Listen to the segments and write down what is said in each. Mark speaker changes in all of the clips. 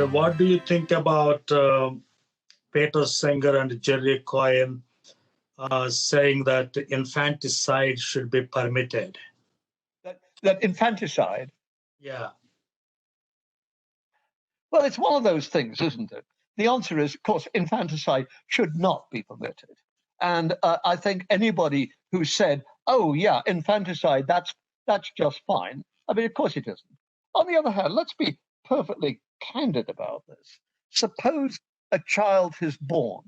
Speaker 1: what do you think about Peter Singer and Jerry Cohen saying that infanticide should be permitted?
Speaker 2: That infanticide?
Speaker 1: Yeah.
Speaker 2: Well, it's one of those things, isn't it? The answer is, of course, infanticide should not be permitted. And I think anybody who said, oh, yeah, infanticide, that's just fine. I mean, of course it isn't. On the other hand, let's be perfectly candid about this. Suppose a child is born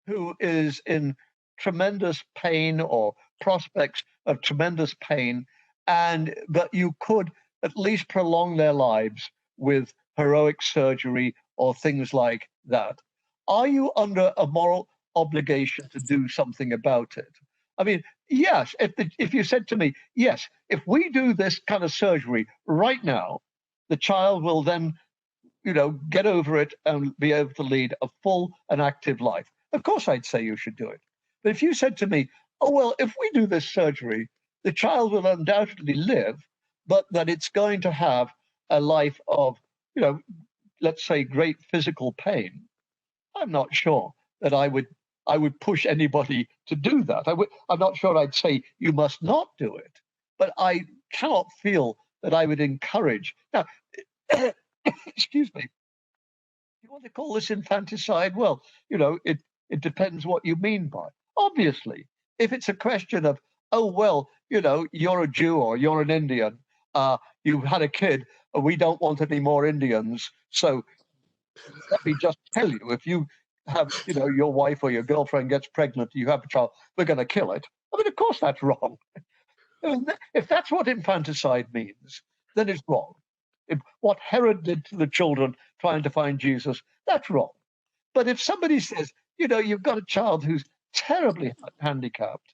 Speaker 2: who is in tremendous pain or prospects of tremendous pain, but you could at least prolong their lives with heroic surgery or things like that. Are you under a moral obligation to do something about it? I mean, yes, if you said to me, yes, if we do this kind of surgery right now, the child will then, get over it and be able to lead a full and active life. Of course, I'd say you should do it. But if you said to me, oh, well, if we do this surgery, the child will undoubtedly live, but that it's going to have a life of, let's say, great physical pain, I'm not sure that I would push anybody to do that. I'm not sure I'd say you must not do it, but I cannot feel that I would encourage. Now, excuse me, you want to call this infanticide? Well, it depends what you mean by. Obviously, if it's a question of, oh, well, you're a Jew or you're an Indian, you've had a kid, and we don't want any more Indians, so let me just tell you, if you have, your wife or your girlfriend gets pregnant, you have a child, we're going to kill it. I mean, of course that's wrong. If that's what infanticide means, then it's wrong. What Herod did to the children trying to find Jesus, that's wrong. But if somebody says, you've got a child who's terribly handicapped,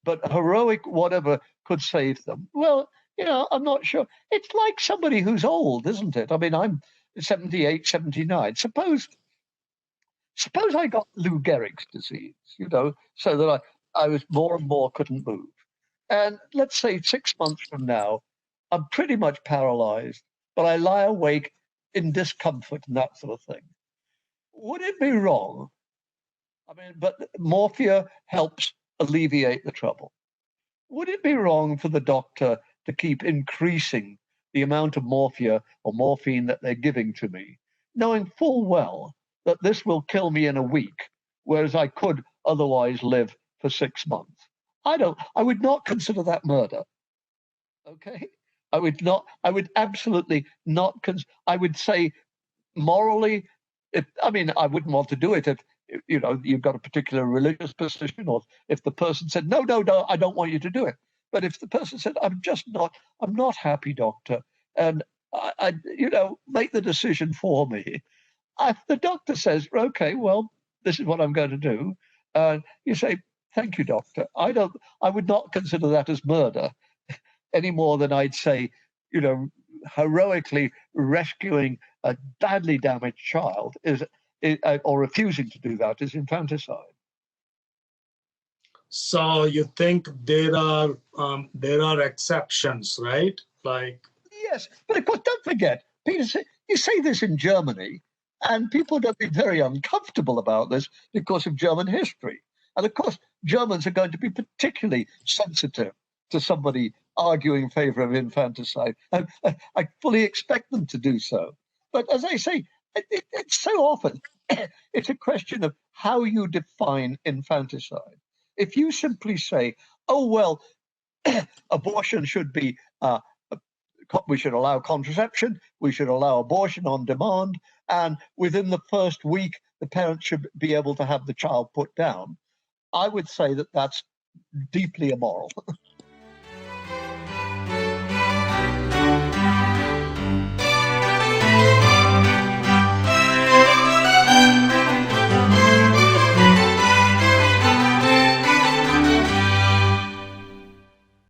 Speaker 2: but heroic whatever could save them, well, I'm not sure. It's like somebody who's old, isn't it? I mean, I'm 78, 79. Suppose I got Lou Gehrig's disease, so that I was more and more couldn't move. And let's say 6 months from now, I'm pretty much paralyzed, but I lie awake in discomfort and that sort of thing. Would it be wrong? I mean, but morphia helps alleviate the trouble. Would it be wrong for the doctor to keep increasing the amount of morphia or morphine that they're giving to me, knowing full well that this will kill me in a week, whereas I could otherwise live for 6 months? I would not consider that murder. Okay? I would absolutely not. I would say morally, I wouldn't want to do it if, you've got a particular religious position, or if the person said, no, I don't want you to do it. But if the person said, I'm not happy, doctor, and I make the decision for me. If the doctor says, okay, well, this is what I'm going to do, you say, thank you, doctor. I would not consider that as murder any more than I'd say, heroically rescuing a badly damaged child or refusing to do that is infanticide.
Speaker 1: So you think there are exceptions, right? Like,
Speaker 2: yes, but of course, don't forget, Peter. You say this in Germany, and people don't be very uncomfortable about this because of German history. And of course, Germans are going to be particularly sensitive to somebody arguing in favor of infanticide. I fully expect them to do so. But as I say, it's so often, it's a question of how you define infanticide. If you simply say, oh, well, abortion should be, we should allow contraception, we should allow abortion on demand, and within the first week, the parent should be able to have the child put down, I would say that that's deeply immoral.